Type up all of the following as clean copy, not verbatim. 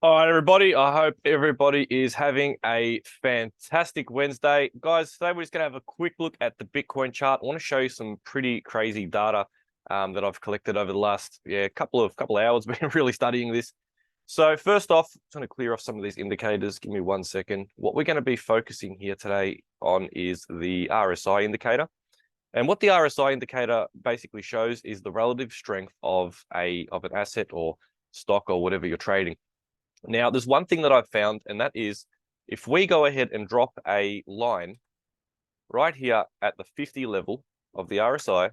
All right, everybody. I hope everybody is having a fantastic Wednesday. Guys, today we're just going to have a quick look at the Bitcoin chart. I want to show you some pretty crazy data that I've collected over the last couple of hours. Been really studying this. So first off, I'm going to clear off some of these indicators. Give me 1 second. What we're going to be focusing here today on is the RSI indicator. And what the RSI indicator basically shows is the relative strength of an asset or stock or whatever you're trading. Now, there's one thing that I've found, and that is if we go ahead and drop a line right here at the 50 level of the RSI,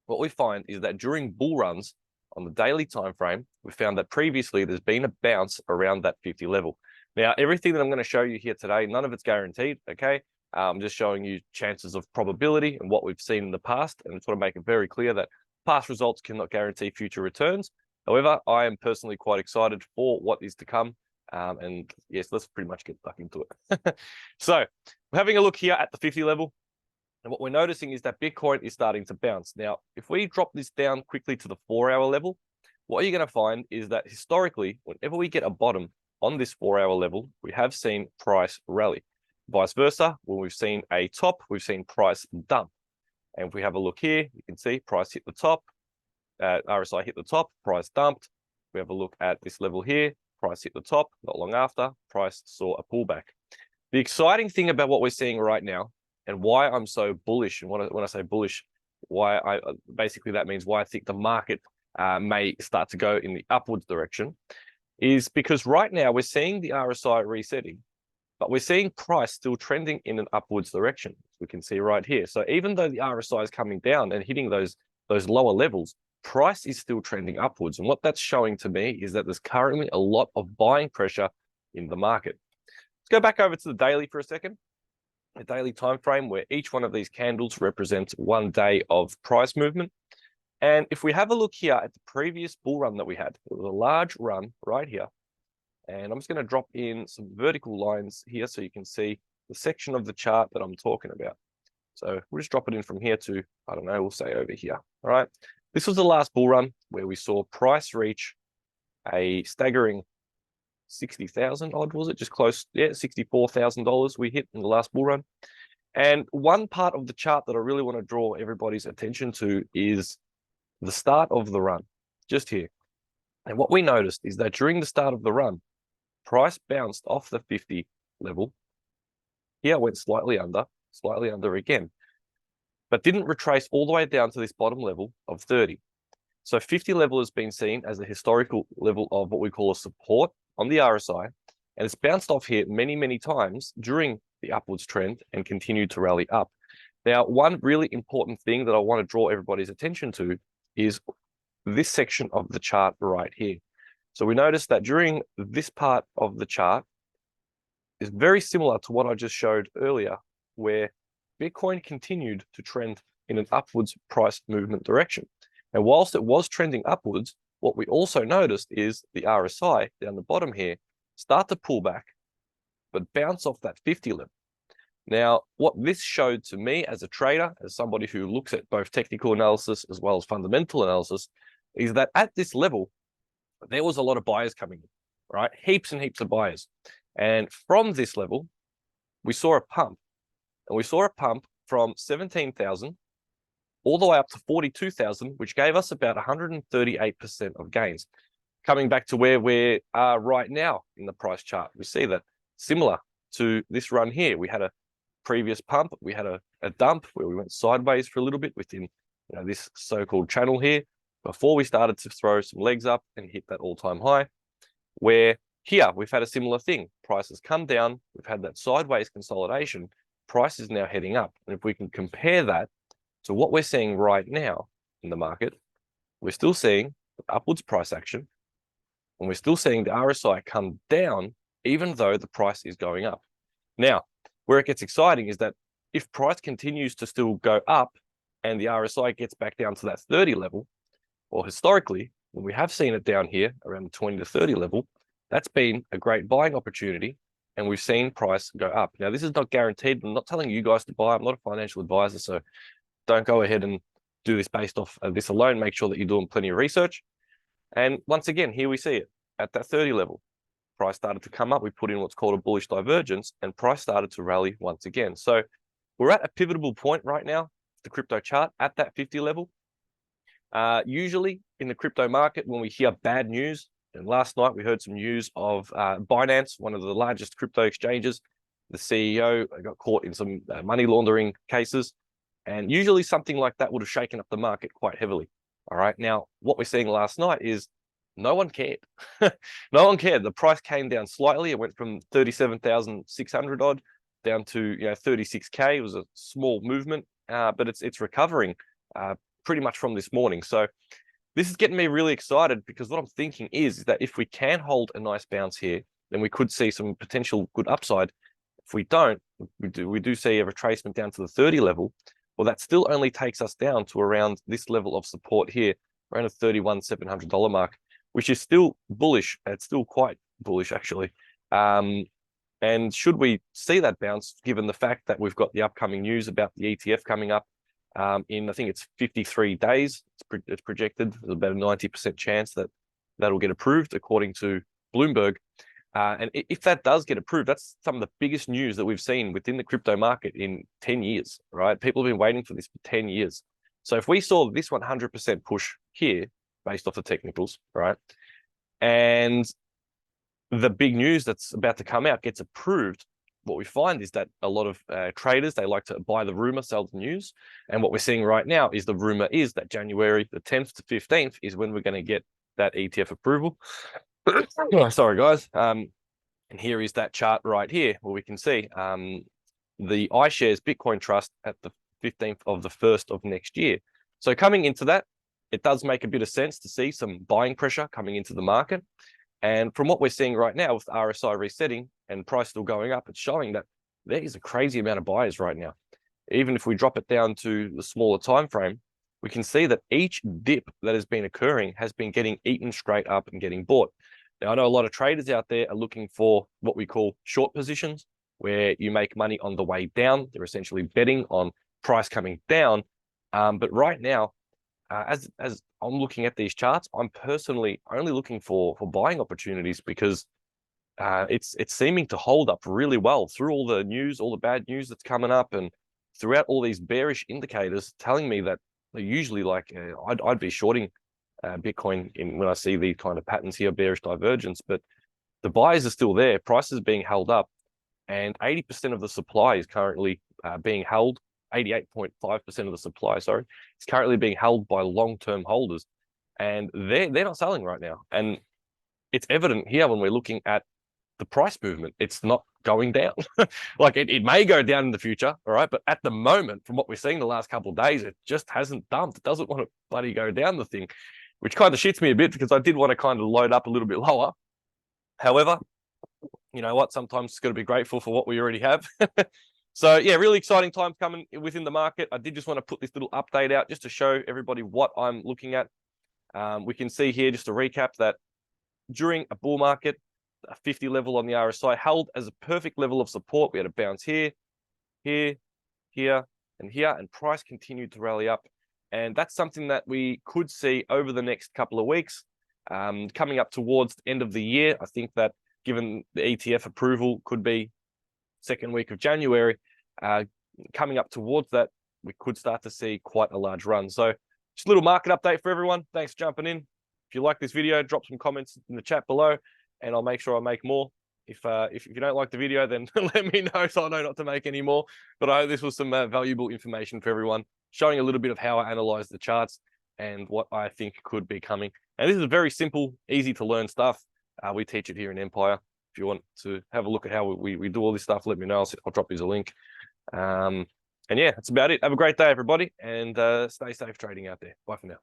what we find is that during bull runs on the daily time frame, we found that previously there's been a bounce around that 50 level. Now, everything that I'm going to show you here today, none of it's guaranteed, okay? I'm just showing you chances of probability and what we've seen in the past, and I just want to make it very clear that past results cannot guarantee future returns. However, I am personally quite excited for what is to come. And yes, let's pretty much get stuck into it. So we're having a look here at the 50 level. And what we're noticing is that Bitcoin is starting to bounce. Now, if we drop this down quickly to the 4-hour level, what you're going to find is that historically, whenever we get a bottom on this 4-hour level, we have seen price rally. Vice versa, when we've seen a top, we've seen price dump. And if we have a look here, you can see price hit the top, RSI hit the top, price dumped. We have a look at this level here, price hit the top, not long after, price saw a pullback. The exciting thing about what we're seeing right now and why I'm so bullish, and when I say bullish, why I basically that means why I think the market may start to go in the upwards direction, is because right now we're seeing the RSI resetting, but we're seeing price still trending in an upwards direction, as we can see right here. So even though the RSI is coming down and hitting those lower levels, price is still trending upwards. And what that's showing to me is that there's currently a lot of buying pressure in the market. Let's go back over to the daily for a second. A daily time frame where each one of these candles represents 1 day of price movement. And if we have a look here at the previous bull run that we had, it was a large run right here. And I'm just going to drop in some vertical lines here so you can see the section of the chart that I'm talking about. So we'll just drop it in from here to, I don't know, we'll say over here. All right. This was the last bull run where we saw price reach a staggering 60,000 odd, was it? Just close. Yeah, $64,000 we hit in the last bull run. And one part of the chart that I really want to draw everybody's attention to is the start of the run, just here. And what we noticed is that during the start of the run, price bounced off the 50 level. Here went slightly under again, but didn't retrace all the way down to this bottom level of 30. So 50 level has been seen as a historical level of what we call a support on the RSI, and it's bounced off here many, many times during the upwards trend and continued to rally up. Now, one really important thing that I want to draw everybody's attention to is this section of the chart right here. So we notice that during this part of the chart is very similar to what I just showed earlier, where Bitcoin continued to trend in an upwards price movement direction. And whilst it was trending upwards, what we also noticed is the RSI down the bottom here start to pull back, but bounce off that 50 level. Now, what this showed to me as a trader, as somebody who looks at both technical analysis as well as fundamental analysis, is that at this level, there was a lot of buyers coming in, right? Heaps and heaps of buyers. And from this level, we saw a pump. And we saw a pump from 17,000 all the way up to 42,000, which gave us about 138% of gains. Coming back to where we are right now in the price chart, we see that similar to this run here, we had a previous pump, we had a dump where we went sideways for a little bit within this so-called channel here before we started to throw some legs up and hit that all-time high, where here we've had a similar thing. Prices come down, we've had that sideways consolidation, price is now heading up. And if we can compare that to what we're seeing right now in the market, we're still seeing upwards price action, and we're still seeing the RSI come down, even though the price is going up. Now, where it gets exciting is that if price continues to still go up and the RSI gets back down to that 30 level, well, historically, when we have seen it down here around the 20 to 30 level, that's been a great buying opportunity, and we've seen price go up. Now, this is not guaranteed. I'm not telling you guys to buy. I'm not a financial advisor, so don't go ahead and do this based off this alone. Make sure that you're doing plenty of research. And once again, here we see it at that 30 level. price started to come up. We put in what's called a bullish divergence, and price started to rally once again. So we're at a pivotal point right now, the crypto chart, at that 50 level. Usually in the crypto market, when we hear bad news, and last night we heard some news of Binance, one of the largest crypto exchanges, the CEO got caught in some money laundering cases. And usually something like that would have shaken up the market quite heavily. All right. Now, what we're seeing last night is no one cared. No one cared. The price came down slightly. It went from 37,600 odd down to 36K. It was a small movement, but it's recovering pretty much from this morning. So this is getting me really excited, because what I'm thinking is that if we can hold a nice bounce here, then we could see some potential good upside. If we don't, we do see a retracement down to the 30 level. Well, that still only takes us down to around this level of support here, around a $31,700 mark, which is still bullish. It's still quite bullish, actually. And should we see that bounce, given the fact that we've got the upcoming news about the ETF coming up in, I think it's 53 days, it's projected, there's about a 90% chance that that'll get approved, according to Bloomberg. And if that does get approved, that's some of the biggest news that we've seen within the crypto market in 10 years, right? People have been waiting for this for 10 years. So if we saw this 100% push here, based off the technicals, right, and the big news that's about to come out gets approved, what we find is that a lot of traders, they like to buy the rumor, sell the news. And what we're seeing right now is the rumor is that January the 10th to 15th is when we're going to get that ETF approval. Sorry, guys. And here is that chart right here, where we can see the iShares Bitcoin Trust at the 15th of the 1st of next year. So coming into that, it does make a bit of sense to see some buying pressure coming into the market. And from what we're seeing right now with RSI resetting and price still going up, it's showing that there is a crazy amount of buyers right now. Even if we drop it down to the smaller time frame, we can see that each dip that has been occurring has been getting eaten straight up and getting bought. Now, I know a lot of traders out there are looking for what we call short positions, where you make money on the way down. They're essentially betting on price coming down. But right now, as I'm looking at these charts, I'm personally only looking for buying opportunities, because it's seeming to hold up really well through all the news, all the bad news that's coming up, and throughout all these bearish indicators telling me that they're usually like I'd be shorting Bitcoin when I see these kind of patterns here, bearish divergence. But the buyers are still there, prices being held up, and 80% of the supply is currently being held. 88.5% of the supply, sorry, is currently being held by long-term holders, and they're not selling right now. And it's evident here when we're looking at the price movement. It's not going down. Like it may go down in the future, all right, but at the moment, from what we're seeing the last couple of days, it just hasn't dumped. It doesn't want to bloody go down the thing, which kind of shits me a bit, because I did want to kind of load up a little bit lower. However, you know what? Sometimes it's got to be grateful for what we already have. So yeah, really exciting times coming within the market. I did just want to put this little update out just to show everybody what I'm looking at. We can see here, just to recap, that during a bull market, a 50 level on the RSI held as a perfect level of support. We had a bounce here, here, here, and here, and price continued to rally up. And that's something that we could see over the next couple of weeks. Coming up towards the end of the year, I think that given the ETF approval could be second week of January, coming up towards that, we could start to see quite a large run. So just a little market update for everyone. Thanks for jumping in. If you like this video, drop some comments in the chat below, and I'll make sure I make more. If you don't like the video, then let me know, so I know not to make any more. But I hope this was some valuable information for everyone, showing a little bit of how I analyze the charts and what I think could be coming. And this is very simple, easy to learn stuff. We teach it here in Empire. If you want to have a look at how we do all this stuff, let me know. I'll drop you a link. And yeah, that's about it. Have a great day, everybody, and stay safe trading out there. Bye for now.